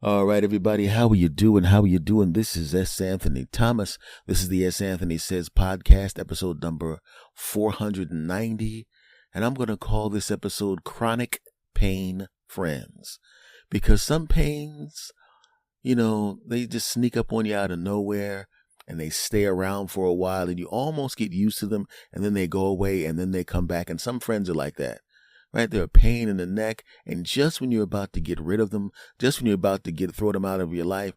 All right, everybody, how are you doing? How are you doing? This is S. Anthony Thomas. This is the S. Anthony Says podcast, episode number 490. And I'm going to call this episode Chronic Pain Friends. Because some pains, they just sneak up on you out of nowhere and they stay around for a while and you almost get used to them and then they go away and then they come back. And some friends are like that. Right? They're a pain in the neck. And just when you're about to get rid of them, just when you're about to throw them out of your life,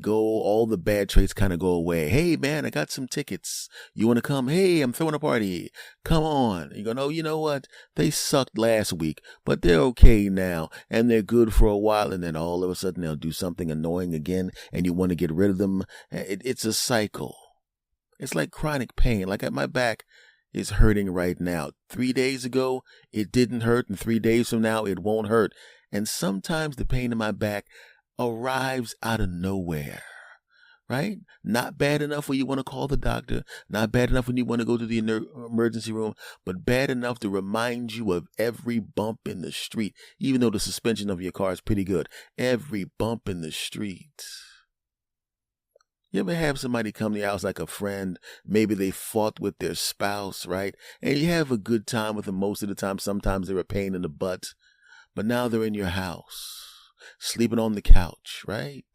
all the bad traits kind of go away. Hey, man, I got some tickets. You want to come? Hey, I'm throwing a party. Come on. You go, no, you know what? They sucked last week, but they're okay now. And they're good for a while. And then all of a sudden they'll do something annoying again. And you want to get rid of them. It's a cycle. It's like chronic pain. Like at my back is hurting right now. 3 days ago, it didn't hurt, and 3 days from now, it won't hurt. And sometimes the pain in my back arrives out of nowhere, right? Not bad enough when you want to call the doctor, not bad enough when you want to go to the emergency room, but bad enough to remind you of every bump in the street, even though the suspension of your car is pretty good. Every bump in the street. You ever have somebody come to your house like a friend? Maybe they fought with their spouse, right? And you have a good time with them most of the time. Sometimes they're a pain in the butt. But now they're in your house, sleeping on the couch, right?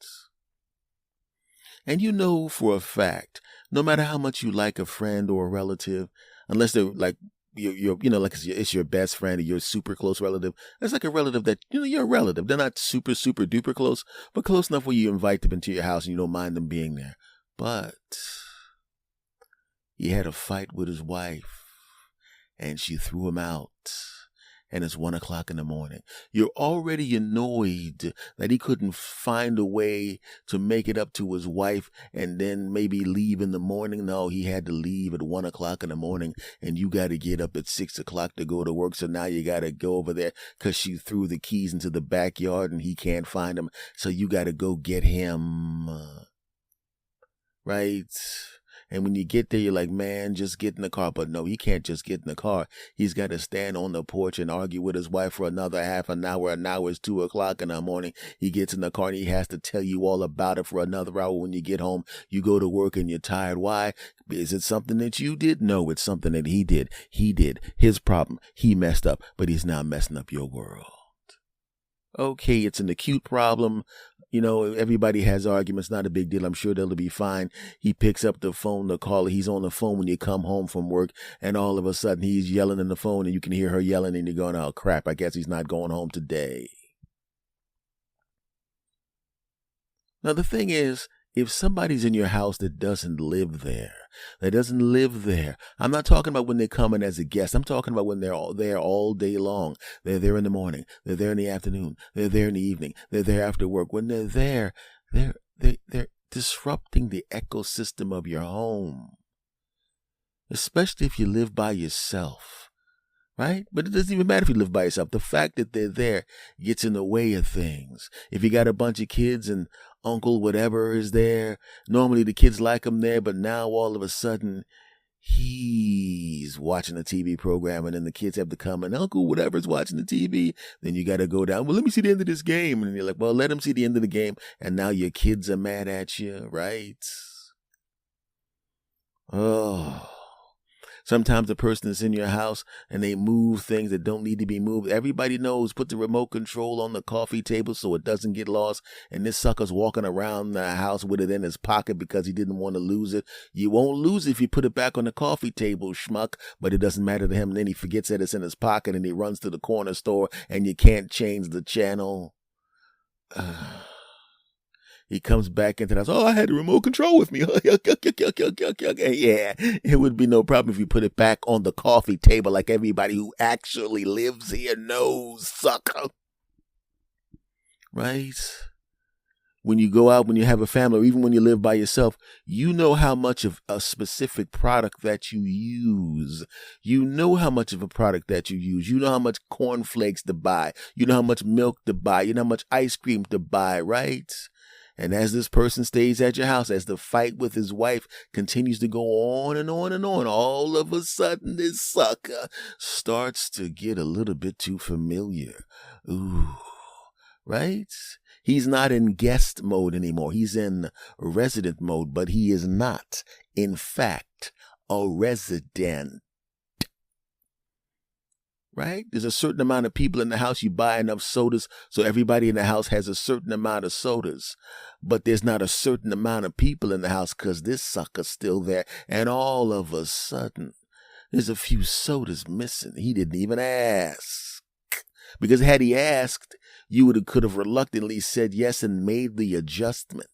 And you know for a fact, no matter how much you like a friend or a relative, unless they're like like it's your best friend or your super close relative. It's like a relative that, you're a relative. They're not super, super duper close, but close enough where you invite them into your house and you don't mind them being there. But he had a fight with his wife and she threw him out. And it's 1:00 in the morning. You're already annoyed that he couldn't find a way to make it up to his wife and then maybe leave in the morning. No, he had to leave at 1:00 in the morning and you got to get up at 6:00 to go to work. So now you got to go over there because she threw the keys into the backyard and he can't find them. So you got to go get him. Right? And when you get there, you're like, man, just get in the car. But no, he can't just get in the car. He's got to stand on the porch and argue with his wife for another half an hour. And now it's 2:00 in the morning. He gets in the car and he has to tell you all about it for another hour. When you get home, you go to work and you're tired. Why? Is it something that you did? No, it's something that he did. He did. His problem. He messed up, but he's now messing up your world. Okay, it's an acute problem. Everybody has arguments, not a big deal. I'm sure they'll be fine. He picks up the phone to call her. He's on the phone when you come home from work, and all of a sudden he's yelling in the phone, and you can hear her yelling, and you're going, oh, crap, I guess he's not going home today. Now, the thing is, if somebody's in your house that doesn't live there, I'm not talking about when they're coming as a guest. I'm talking about when they're all there all day long. They're there in the morning. They're there in the afternoon. They're there in the evening. They're there after work. When they're there, they're disrupting the ecosystem of your home, especially if you live by yourself. Right? But it doesn't even matter if you live by yourself. The fact that they're there gets in the way of things. If you got a bunch of kids and uncle whatever is there, normally the kids like him there, but now all of a sudden he's watching a TV program and then the kids have to come and uncle whatever's watching the TV. Then you got to go down. Well, let me see the end of this game. And you're like, well, let him see the end of the game. And now your kids are mad at you, right? Oh. Sometimes a person is in your house and they move things that don't need to be moved. Everybody knows, put the remote control on the coffee table so it doesn't get lost. And this sucker's walking around the house with it in his pocket because he didn't want to lose it. You won't lose it if you put it back on the coffee table, schmuck. But it doesn't matter to him. And then he forgets that it's in his pocket and he runs to the corner store and you can't change the channel. He comes back into the house. Oh, I had the remote control with me. Yeah, it would be no problem if you put it back on the coffee table like everybody who actually lives here knows, sucker. Right? When you go out, when you have a family, or even when you live by yourself, you know how much of a specific product that you use. You know how much of a product that you use. You know how much cornflakes to buy. You know how much milk to buy. You know how much ice cream to buy, right? And as this person stays at your house, as the fight with his wife continues to go on and on and on, all of a sudden this sucker starts to get a little bit too familiar. Ooh, right? He's not in guest mode anymore. He's in resident mode, but he is not, in fact, a resident. Right? There's a certain amount of people in the house. You buy enough sodas so everybody in the house has a certain amount of sodas. But there's not a certain amount of people in the house because this sucker's still there. And all of a sudden, there's a few sodas missing. He didn't even ask. Because had he asked, you could have reluctantly said yes and made the adjustment.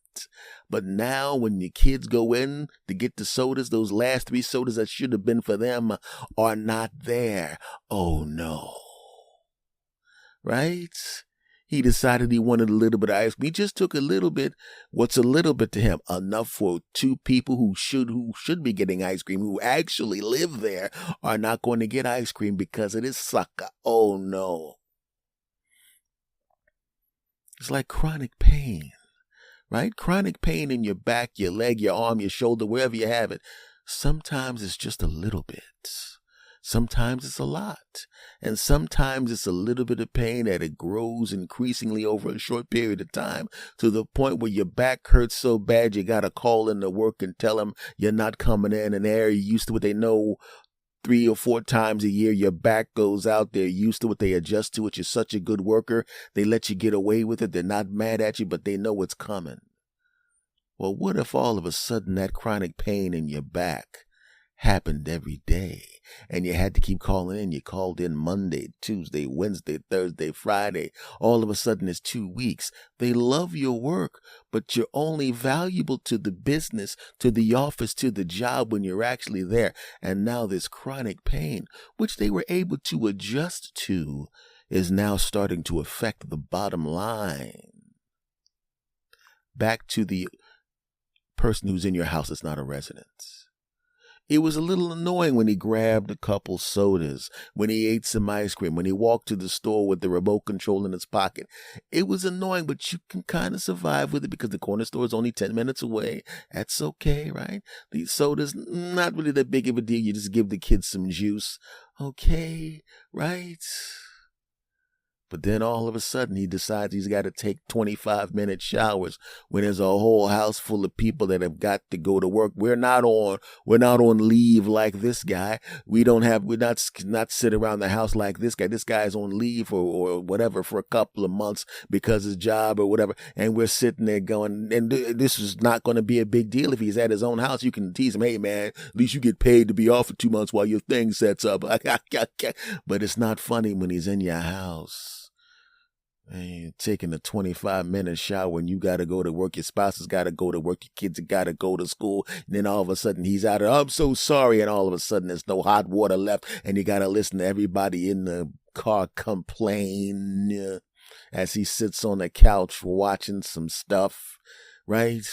But now when your kids go in to get the sodas, those last 3 sodas that should have been for them are not there. Oh no. Right? He decided he wanted a little bit of ice cream. He just took a little bit. What's a little bit to him? Enough for 2 people who should be getting ice cream, who actually live there, are not going to get ice cream because of this sucker. Oh no. It's like chronic pain. Right? Chronic pain in your back, your leg, your arm, your shoulder, wherever you have it. Sometimes it's just a little bit. Sometimes it's a lot. And sometimes it's a little bit of pain that it grows increasingly over a short period of time to the point where your back hurts so bad you got to call in to work and tell them you're not coming in. And they're used to what they know. 3 or 4 times a year, your back goes out. They're used to it. They adjust to it. You're such a good worker. They let you get away with it. They're not mad at you, but they know it's coming. Well, what if all of a sudden that chronic pain in your back happened every day and you had to keep calling in? You called in Monday, Tuesday, Wednesday, Thursday, Friday. All of a sudden it's 2 weeks. They love your work, but you're only valuable to the business, to the office, to the job when you're actually there. And now this chronic pain, which they were able to adjust to, is now starting to affect the bottom line. Back to the person who's in your house that's not a resident. It was a little annoying when he grabbed a couple sodas, when he ate some ice cream, when he walked to the store with the remote control in his pocket. It was annoying, but you can kind of survive with it because the corner store is only 10 minutes away. That's okay, right? These sodas, not really that big of a deal. You just give the kids some juice. Okay, right? But then all of a sudden he decides he's got to take 25-minute showers when there's a whole house full of people that have got to go to work. We're not on leave like this guy. We're not sit around the house like this guy. This guy's on leave or whatever for a couple of months because his job or whatever. And we're sitting there going, and this is not going to be a big deal. If he's at his own house, you can tease him, hey man, at least you get paid to be off for 2 months while your thing sets up. But it's not funny when he's in your house. And you're taking a 25-minute shower and you got to go to work. Your spouse has got to go to work. Your kids have got to go to school. And then all of a sudden he's out of, I'm so sorry. And all of a sudden there's no hot water left. And you got to listen to everybody in the car complain as he sits on the couch watching some stuff, right?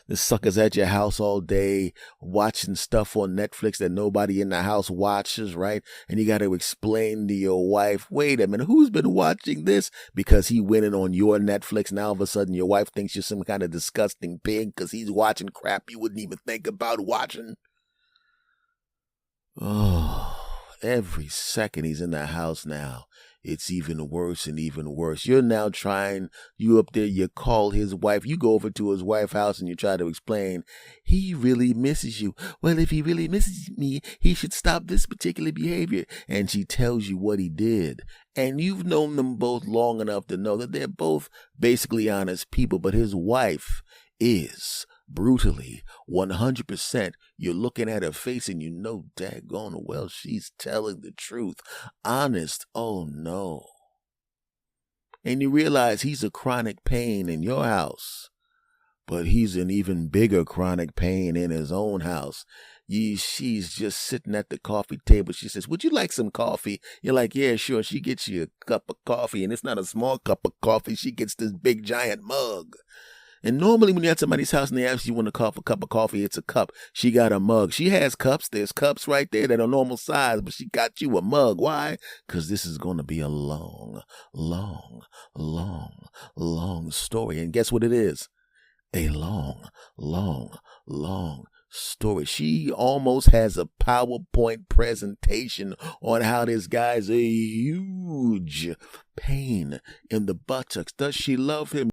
The sucker's at your house all day watching stuff on Netflix that nobody in the house watches, right? And you got to explain to your wife, wait a minute, who's been watching this? Because he went in on your Netflix. Now all of a sudden your wife thinks you're some kind of disgusting pig because he's watching crap you wouldn't even think about watching. Oh, every second he's in the house now. It's even worse and even worse. You're now you up there, you call his wife, you go over to his wife's house and you try to explain, he really misses you. Well, if he really misses me, he should stop this particular behavior. And she tells you what he did. And you've known them both long enough to know that they're both basically honest people, but his wife is brutally 100%. You're looking at her face and you know daggone well she's telling the truth. Honest, oh no. And you realize he's a chronic pain in your house, but he's an even bigger chronic pain in his own house. She's just sitting at the coffee table. She says, would you like some coffee? You're like, yeah, sure. She gets you a cup of coffee, and it's not a small cup of coffee. She gets this big giant mug. And normally when you're at somebody's house and they ask you want a cup of coffee, it's a cup. She got a mug. She has cups. There's cups right there that are normal size, but she got you a mug. Why? Because this is going to be a long, long, long, long story. And guess what it is? A long, long, long story. She almost has a PowerPoint presentation on how this guy's a huge pain in the buttocks. Does she love him?